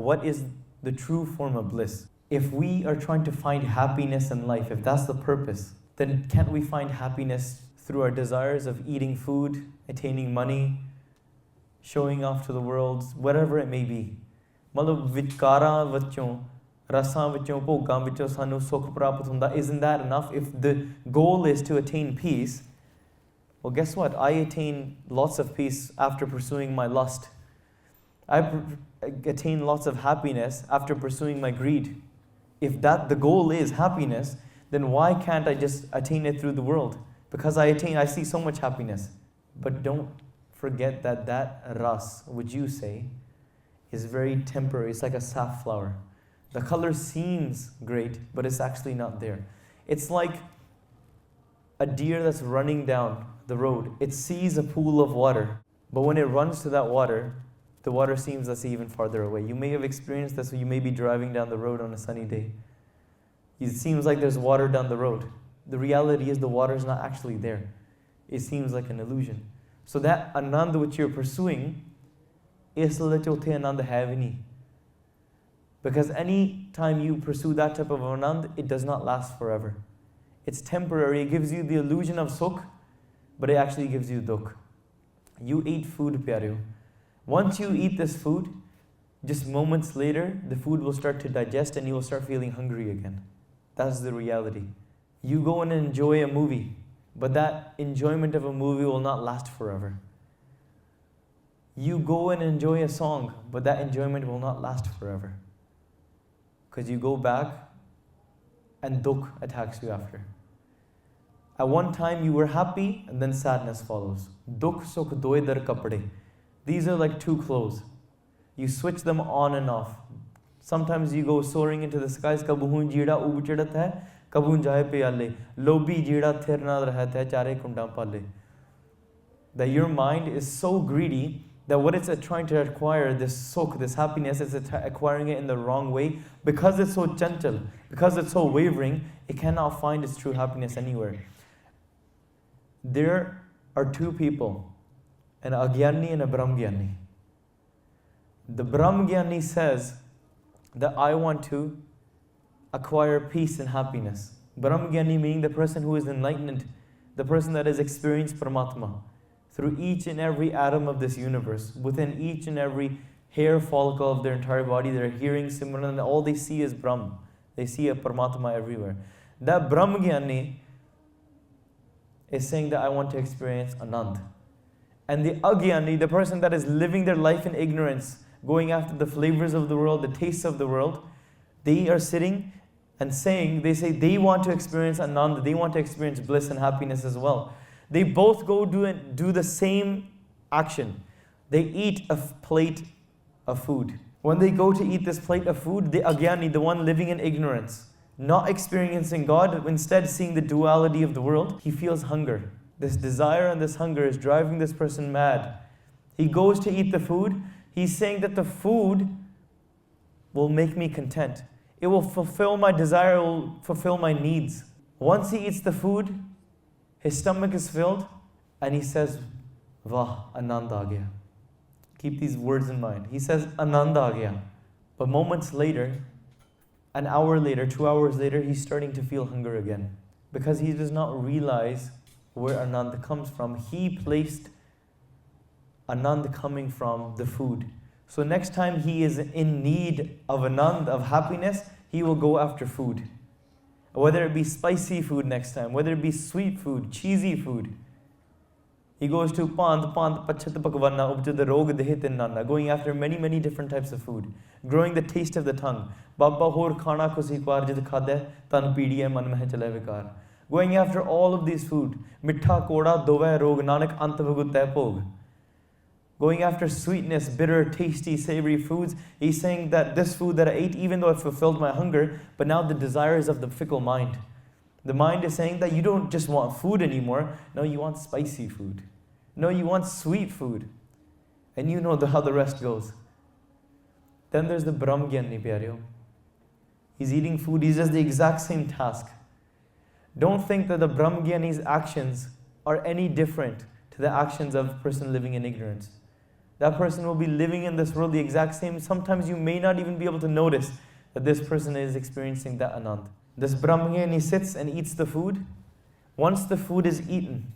what is the true form of bliss? If we are trying to find happiness in life, if that's the purpose, then can't we find happiness through our desires of eating food, attaining money, showing off to the world, whatever it may be? ਮਤਲਬ ਵਿਕਾਰਾਂ ਵਿੱਚੋਂ ਰਸਾਂ ਵਿੱਚੋਂ ਭੋਗਾਂ ਵਿੱਚੋਂ ਸਾਨੂੰ ਸੁੱਖ ਪ੍ਰਾਪਤ ਹੁੰਦਾ. Isn't that enough? If the goal is to attain peace, well, guess what? I attain lots of peace after pursuing my lust. I attain lots of happiness after pursuing my greed. If that the goal is happiness, then why can't I just attain it through the world? Because I see so much happiness. But don't forget that ras, which you say, is very temporary. It's like a safflower. The color seems great, but it's actually not there. It's like a deer that's running down the road. It sees a pool of water, but when it runs to that water, the water seems that's even farther away. You may have experienced this, so you may be driving down the road on a sunny day. It seems like there's water down the road. The reality is the water is not actually there. It seems like an illusion. So that anand which you're pursuing, anand hai vi nahi. Because any time you pursue that type of anand, it does not last forever. It's temporary. It gives you the illusion of sukh, but it actually gives you dukh. You eat food, pyareo. Once you eat this food, just moments later, the food will start to digest and you will start feeling hungry again. That's the reality. You go and enjoy a movie, but that enjoyment of a movie will not last forever. You go and enjoy a song, but that enjoyment will not last forever. Because you go back and dukh attacks you after. At one time you were happy and then sadness follows. Dukh sukh doye dar kapde. These are like two clothes. You switch them on and off. Sometimes you go soaring into the skies. Kabhu jira ub chidat hai, kabhu jaye piyale. Lobi jira thir na rahat hai, chare kunda pale. That your mind is so greedy that what it's trying to acquire, this sukh, this happiness, is acquiring it in the wrong way. Because it's so chanchal, because it's so wavering, it cannot find its true happiness anywhere. There are two people, an agyani and a brahmgyani. The brahmgyani says that I want to acquire peace and happiness. Brahmgyani meaning the person who is enlightened, the person that has experienced Paramatma through each and every atom of this universe, within each and every hair follicle of their entire body. They're hearing Simran and all they see is Brahm. They see a Paramatma everywhere. That brahmgyani is saying that I want to experience Anand. And the agyani, the person that is living their life in ignorance, going after the flavors of the world, the tastes of the world, they are sitting and saying, they say they want to experience Anand, they want to experience bliss and happiness as well. They both go do the same action. They eat a plate of food. When they go to eat this plate of food, the agyani, the one living in ignorance, not experiencing God, instead seeing the duality of the world, he feels hunger. This desire and this hunger is driving this person mad. He goes to eat the food. He's saying that the food will make me content. It will fulfill my desire, it will fulfill my needs. Once he eats the food, his stomach is filled, and he says, Vah, Anand aa gaya. Keep these words in mind. He says, Anand aa gaya. But moments later, an hour later, 2 hours later, he's starting to feel hunger again. Because he does not realize where Anand comes from. He placed Anand coming from the food. So next time he is in need of Anand, of happiness, he will go after food. Whether it be spicy food next time, whether it be sweet food, cheesy food. He goes to pant pachat pakwana upjad rog dehe tinnana, going after many different types of food, growing the taste of the tongue. Baba hor khana ko sikwar jid khade tan pidiye man meh chale vikar. Going after all of these food, mitha koda dove rog nanak ant vagutay pog. Going after sweetness, bitter, tasty, savory foods. He's saying that this food that I ate, even though it fulfilled my hunger, but now the desires of the fickle mind. The mind is saying that you don't just want food anymore. No, you want spicy food. No, you want sweet food. And you know how the rest goes. Then there's the brahmgyani, pyareo. He's eating food. He does the exact same task. Don't think that the brahmgyani's actions are any different to the actions of a person living in ignorance. That person will be living in this world the exact same. Sometimes you may not even be able to notice that this person is experiencing that anand. This Brahmgyani sits and eats the food. Once the food is eaten,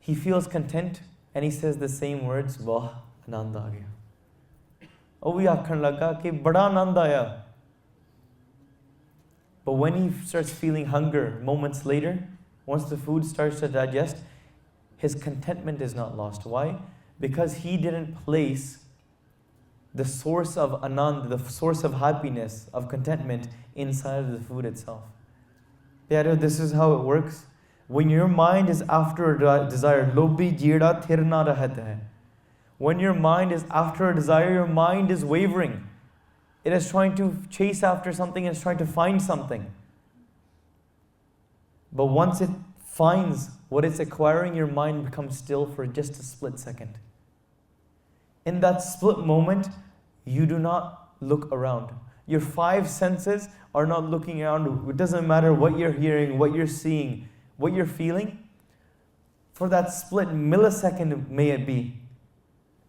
he feels content and he says the same words, Vah, anand aa gaya. Oh, we aakhan laga ki bada anand aaya. But when he starts feeling hunger moments later, once the food starts to digest, his contentment is not lost. Why? Because he didn't place the source of anand, the source of happiness, of contentment, inside of the food itself. Pyareo, this is how it works. When your mind is after a desire, lobhi jeda thir na rahat hai. When your mind is after a desire, your mind is wavering. It is trying to chase after something, it's trying to find something. But once it finds what it's acquiring, your mind becomes still for just a split second. In that split moment, you do not look around. Your 5 senses are not looking around. It doesn't matter what you're hearing, what you're seeing, what you're feeling. For that split millisecond, may it be,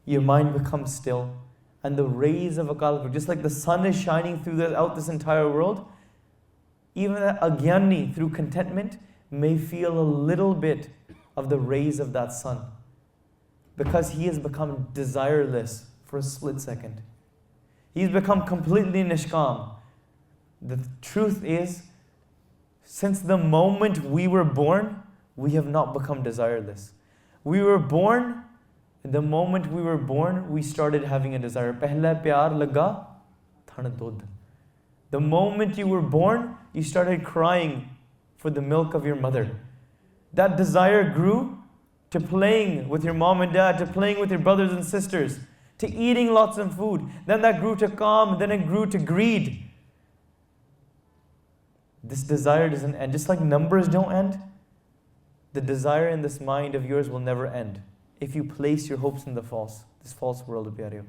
your mind becomes still. And the rays of Akal Purkh, just like the sun is shining throughout this entire world, even that Agyani, through contentment, may feel a little bit of the rays of that sun. Because he has become desireless for a split second. He's become completely nishkam. The truth is, since the moment we were born, we have not become desireless. We were born, the moment we were born, we started having a desire. Pehla pyar laga, thana dudh. The moment you were born, you started crying for the milk of your mother. That desire grew to playing with your mom and dad, to playing with your brothers and sisters, to eating lots of food. Then that grew to calm, then it grew to greed. This desire doesn't end. Just like numbers don't end, the desire in this mind of yours will never end if you place your hopes in this false world of Pyareo.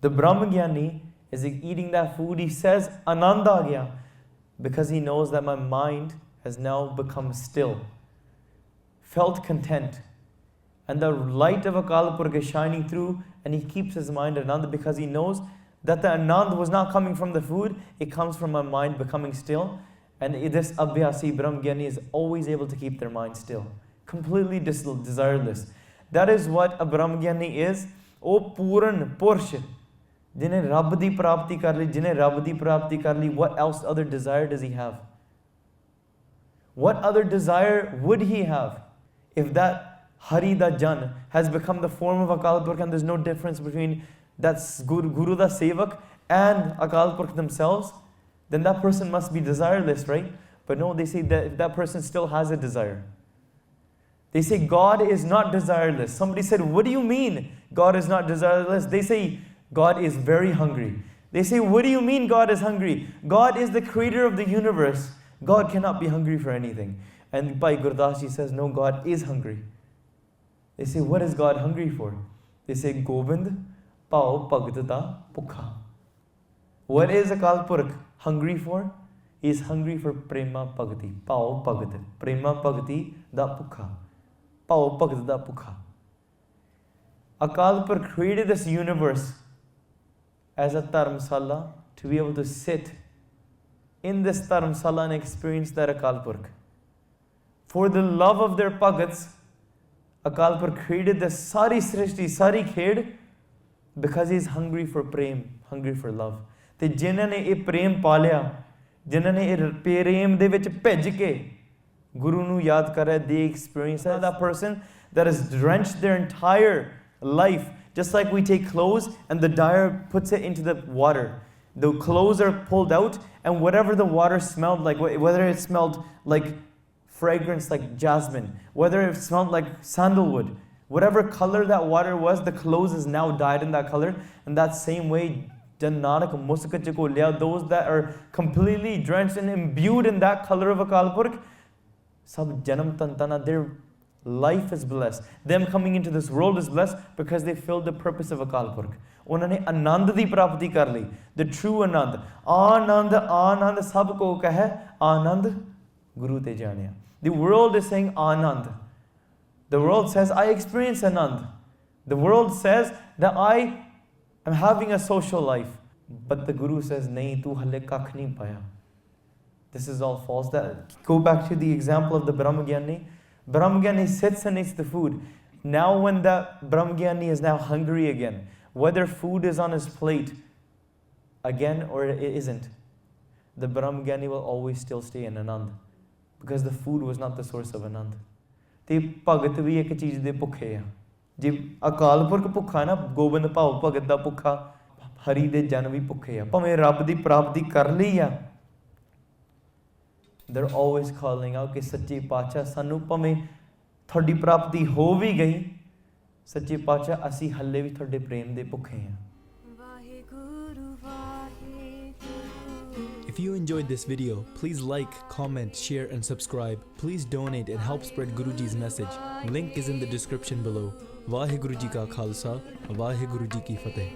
The Brahmagyani is eating that food. He says, Ananda aa gaya, because he knows that my mind has now become still, felt content. And the light of Akal Purkh is shining through, and he keeps his mind Anand because he knows that the Anand was not coming from the food, it comes from my mind becoming still. And this Abhyasi Brahmagyani is always able to keep their mind still, completely desireless. That is what a Brahmagyani is. O Puran Pursh, Jinhe Rabb di prapti kar li, Jinhe Rabb di prapti kar li, what else other desire does he have? What other desire would he have if that Hari da Jan has become the form of Akal Purkh and there's no difference between that Guru da Sevak and Akal Purkh themselves? Then that person must be desireless, right? But no, they say that that person still has a desire. They say God is not desireless. Somebody said, what do you mean God is not desireless? They say God is very hungry. They say, what do you mean God is hungry? God is the creator of the universe. God cannot be hungry for anything. And Bhai Gurdas ji says, no, God is hungry. They say, what is God hungry for? They say, Gobind Pao Bhagti da Bhukha. What is Akal Purkh hungry for? He is hungry for Prema Bhagti. Pao Bhagti. Prema Bhagti da Bhukha. Pao Bhagti da Bhukha. Akal Purkh created this universe as a Dharamsala to be able to sit in this Dharamsala and experience that Akal Purkh. For the love of their Bhagats, Akal Purkh created this Sari Srishti, Sari Khed, because he is hungry for Prem, hungry for love. ਤੇ ਜਿਨ੍ਹਾਂ ਨੇ ਇਹ ਪ੍ਰੇਮ ਪਾਲਿਆ, ਜਿਨ੍ਹਾਂ ਨੇ ਇਹ ਪ੍ਰੇਮ ਦੇ ਵਿੱਚ ਭਿੱਜ ਕੇ ਗੁਰੂ ਨੂੰ ਯਾਦ ਕਰ ਰਹੇ, they experience that person that has drenched their entire life, just like we take clothes and the dyer puts it into the water. The clothes are pulled out, and whatever the water smelled like, whether it smelled like fragrance like jasmine, whether it smelled like sandalwood, whatever color that water was, the clothes is now dyed in that color. In that same way, those that are completely drenched and imbued in that color of Akal Purkh, sab janam tantana, their life is blessed. Them coming into this world is blessed because they filled the purpose of Akal Purkh. Unhone anand di prapti kar li, the true anand. Anand sab ko kahe, anand Guru te janiya. The world is saying anand. The world says, I experience Anand. The world says that I am having a social life. But the Guru says, nahi, tu hale kakh nahi paya. This is all false. Go back to the example of the Brahmagyani. Brahmagyani sits and eats the food. Now when that Brahmagyani is now hungry again, whether food is on his plate again or it isn't, the Brahmagyani will always still stay in Anand. Because the food was not the source of Anand. ਤੇ ਭਗਤ ਵੀ ਇੱਕ ਚੀਜ਼ ਦੇ ਭੁੱਖੇ ਆ ਜੇ ਅਕਾਲ ਪੁਰਖ ਭੁੱਖਾ ਨਾ ਗੋਬਿੰਦ ਭਾਵ ਭਗਤ ਦਾ ਭੁੱਖਾ ਹਰੀ ਦੇ ਜਨ ਵੀ ਭੁੱਖੇ ਆ ਭਾਵੇਂ ਰੱਬ ਦੀ ਪ੍ਰਾਪਤੀ ਕਰ ਲਈ ਆ they're always calling out ਕਿ ਸੱਚੇ ਪਾਤਸ਼ਾਹ ਸਾਨੂੰ ਭਾਵੇਂ ਤੁਹਾਡੀ ਪ੍ਰਾਪਤੀ ਹੋ ਵੀ ਗਈ ਸੱਚੇ ਪਾਤਸ਼ਾਹ ਅਸੀਂ ਹੱਲੇ ਵੀ ਤੁਹਾਡੇ ਪ੍ਰੇਮ ਦੇ ਭੁੱਖੇ ਆ If you enjoyed this video, please like, comment, share and subscribe. Please donate and help spread Guruji's message. Link is in the description below. Vaheguru Ji ka Khalsa, Vaheguru Ji ki Fateh.